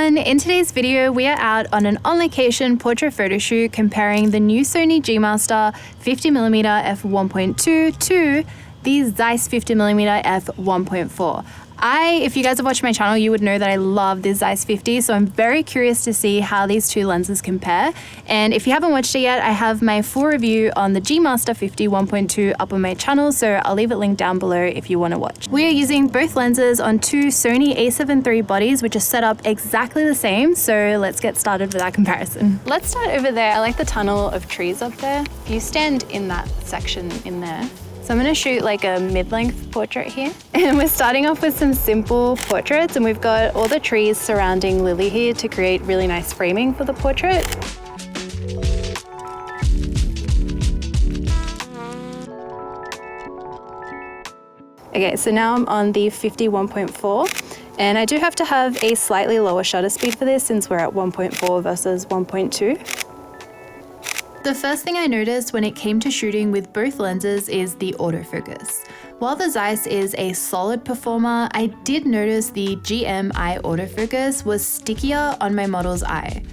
everyone! In today's video, we are out on an on-location portrait photo shoot comparing the new Sony G Master 50mm f1.2 to the Zeiss 50mm f1.4. If you guys have watched my channel, you would know that I love this Zeiss 50, so I'm very curious to see how these two lenses compare. And if you haven't watched it yet, I have my full review on the G Master 50 1.2 up on my channel, so I'll leave it linked down below if you want to watch. We are using both lenses on two Sony a7 III bodies, which are set up exactly the same, so let's get started with our comparison. Let's start over there. I like the tunnel of trees up there. If you stand in that section in there, so I'm gonna shoot like a mid-length portrait here. And we're starting off with some simple portraits, and we've got all the trees surrounding Lily here to create really nice framing for the portrait. Okay, so now I'm on the 51.4, and I do have to have a slightly lower shutter speed for this since we're at 1.4 versus 1.2. The first thing I noticed when it came to shooting with both lenses is the autofocus. While the Zeiss is a solid performer, I did notice the GM eye autofocus was stickier on my model's eye.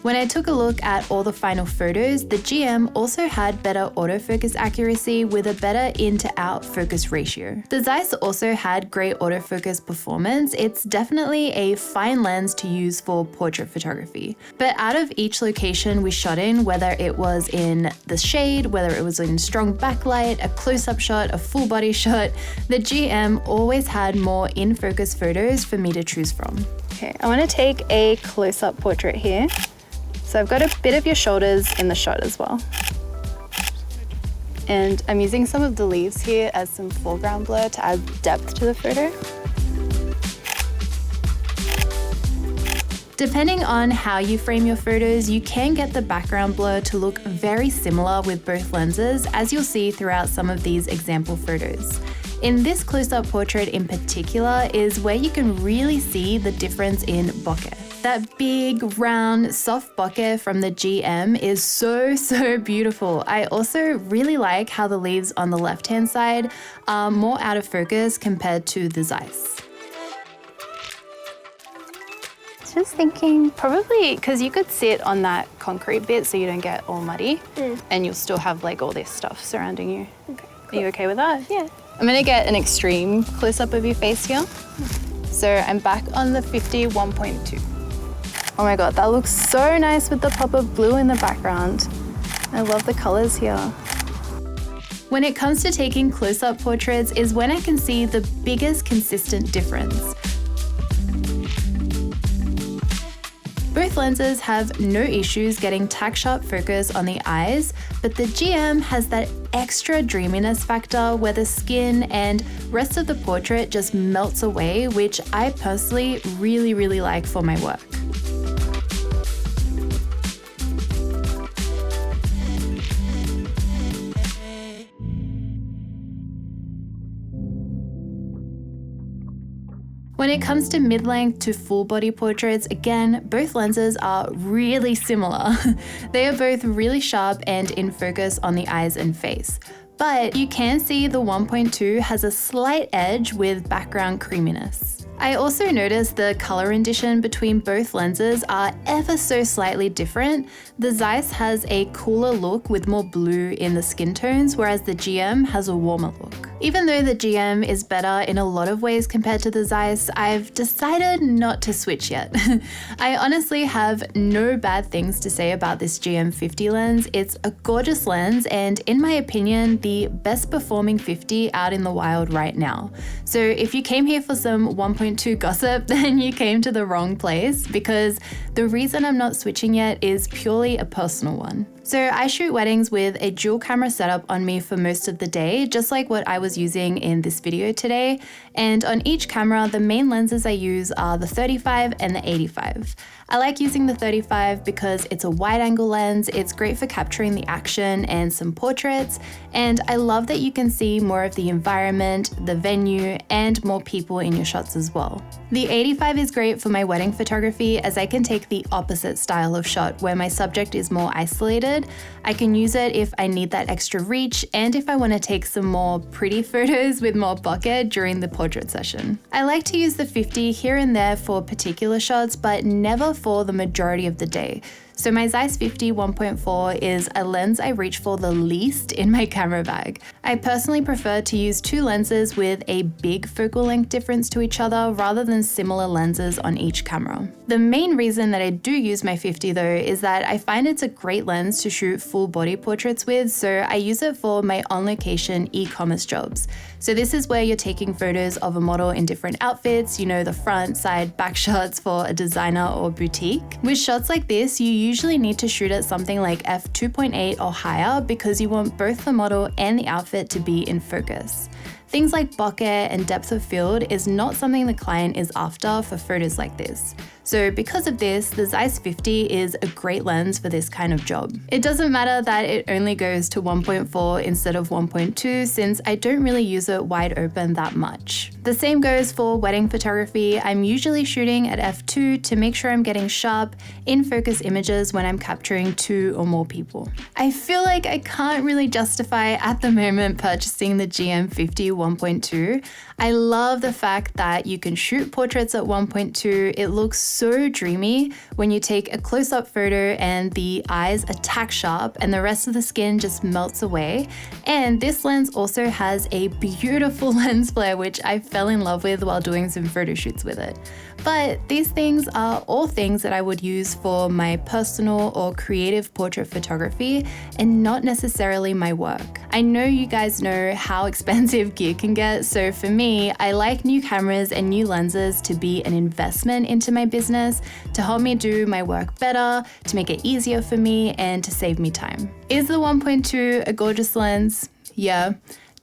When I took a look at all the final photos, the GM also had better autofocus accuracy with a better in to out focus ratio. The Zeiss also had great autofocus performance. It's definitely a fine lens to use for portrait photography. But out of each location we shot in, whether it was in the shade, whether it was in strong backlight, a close-up shot, a full body shot, the GM always had more in-focus photos for me to choose from. Okay, I want to take a close-up portrait here. So I've got a bit of your shoulders in the shot as well. And I'm using some of the leaves here as some foreground blur to add depth to the photo. Depending on how you frame your photos, you can get the background blur to look very similar with both lenses, as you'll see throughout some of these example photos. In this close-up portrait in particular is where you can really see the difference in bokeh. That big, round, soft bokeh from the GM is so beautiful. I also really like how the leaves on the left-hand side are more out of focus compared to the Zeiss. Just thinking, probably, because you could sit on that concrete bit so you don't get all muddy, and you'll still have like all this stuff surrounding you. Okay, cool. Are you okay with that? Yeah. I'm gonna get an extreme close-up of your face here. So I'm back on the 50 1.2. Oh my God, that looks so nice with the pop of blue in the background. I love the colors here. When it comes to taking close-up portraits is when I can see the biggest consistent difference. Both lenses have no issues getting tack-sharp focus on the eyes, but the GM has that extra dreaminess factor where the skin and rest of the portrait just melts away, which I personally really like for my work. When it comes to mid-length to full body portraits, again, both lenses are really similar. They are both really sharp and in focus on the eyes and face. But you can see the 1.2 has a slight edge with background creaminess. I also noticed the color rendition between both lenses are ever so slightly different. The Zeiss has a cooler look with more blue in the skin tones, whereas the GM has a warmer look. Even though the GM is better in a lot of ways compared to the Zeiss, I've decided not to switch yet. I honestly have no bad things to say about this GM 50 lens. It's a gorgeous lens and, in my opinion, the best performing 50 out in the wild right now. So if you came here for some 1.2 gossip, then you came to the wrong place, because the reason I'm not switching yet is purely a personal one. So I shoot weddings with a dual camera setup on me for most of the day, just like what I was using in this video today. And on each camera, the main lenses I use are the 35 and the 85. I like using the 35 because it's a wide angle lens, it's great for capturing the action and some portraits, and I love that you can see more of the environment, the venue, and more people in your shots as well. The 85 is great for my wedding photography as I can take the opposite style of shot where my subject is more isolated needed. I can use it if I need that extra reach and if I want to take some more pretty photos with more bokeh during the portrait session. I like to use the 50 here and there for particular shots, but never for the majority of the day. So my Zeiss 50 1.4 is a lens I reach for the least in my camera bag. I personally prefer to use two lenses with a big focal length difference to each other rather than similar lenses on each camera. The main reason that I do use my 50 though is that I find it's a great lens to shoot full body portraits with, so I use it for my on-location e-commerce jobs. So this is where you're taking photos of a model in different outfits, you know, the front, side, back shots for a designer or boutique. With shots like this, you usually need to shoot at something like f2.8 or higher because you want both the model and the outfit to be in focus. Things like bokeh and depth of field is not something the client is after for photos like this. So because of this, the Zeiss 50 is a great lens for this kind of job. It doesn't matter that it only goes to 1.4 instead of 1.2 since I don't really use it wide open that much. The same goes for wedding photography. I'm usually shooting at f2 to make sure I'm getting sharp, in-focus images when I'm capturing 2 or more people. I feel like I can't really justify at the moment purchasing the GM 50 1.2. I love the fact that you can shoot portraits at 1.2. It looks so dreamy when you take a close-up photo and the eyes are tack sharp and the rest of the skin just melts away. And this lens also has a beautiful lens flare, which I fell in love with while doing some photo shoots with it. But these things are all things that I would use for my personal or creative portrait photography and not necessarily my work. I know you guys know how expensive gear can get, so for me, I like new cameras and new lenses to be an investment into my business, to help me do my work better, to make it easier for me, and to save me time. Is the 1.2 a gorgeous lens? Yeah.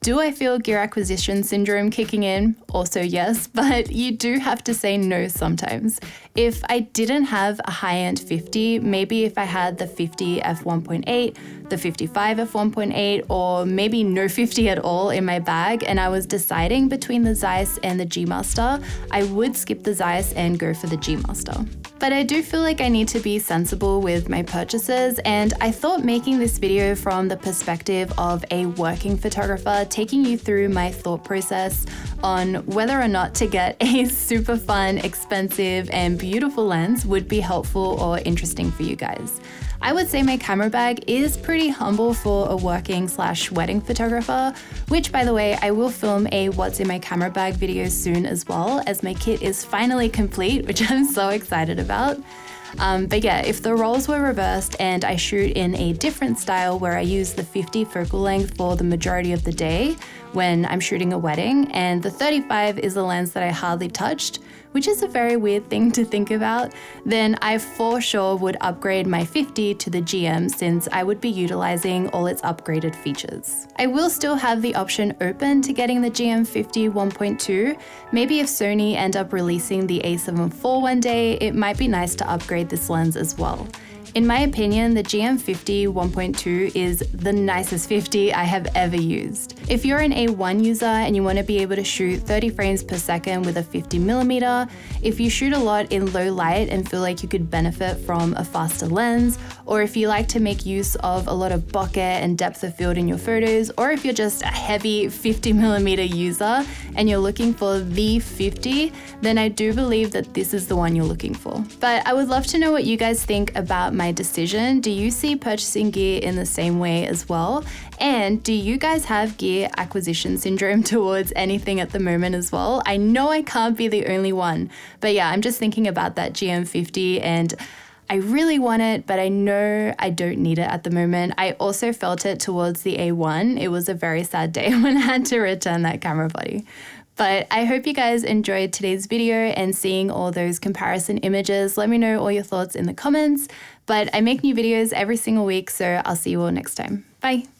Do I feel gear acquisition syndrome kicking in? Also yes, but you do have to say no sometimes. If I didn't have a high-end 50, maybe if I had the 50 f1.8, the 55 f1.8, or maybe no 50 at all in my bag, and I was deciding between the Zeiss and the G Master, I would skip the Zeiss and go for the G Master. But I do feel like I need to be sensible with my purchases, and I thought making this video from the perspective of a working photographer, taking you through my thought process on whether or not to get a super fun, expensive, and beautiful lens would be helpful or interesting for you guys. I would say my camera bag is pretty humble for a working/wedding photographer, which by the way, I will film a what's in my camera bag video soon as well, as my kit is finally complete, which I'm so excited about. But yeah, if the roles were reversed and I shoot in a different style where I use the 50 focal length for the majority of the day when I'm shooting a wedding, and the 35 is a lens that I hardly touched, which is a very weird thing to think about, then I for sure would upgrade my 50 to the GM since I would be utilizing all its upgraded features. I will still have the option open to getting the GM 50 1.2. Maybe if Sony end up releasing the a7 IV one day, it might be nice to upgrade this lens as well. In my opinion, the GM 50 1.2 is the nicest 50 I have ever used. If you're an A1 user and you want to be able to shoot 30 frames per second with a 50mm, if you shoot a lot in low light and feel like you could benefit from a faster lens, or if you like to make use of a lot of bokeh and depth of field in your photos, or if you're just a heavy 50mm user and you're looking for the 50, then I do believe that this is the one you're looking for. But I would love to know what you guys think about my decision. Do you see purchasing gear in the same way as well? And do you guys have gear acquisition syndrome towards anything at the moment as well? I know I can't be the only one, but yeah, I'm just thinking about that GM 50 and I really want it, but I know I don't need it at the moment. I also felt it towards the A1. It was a very sad day when I had to return that camera body. But I hope you guys enjoyed today's video and seeing all those comparison images. Let me know all your thoughts in the comments. But I make new videos every single week, so I'll see you all next time. Bye.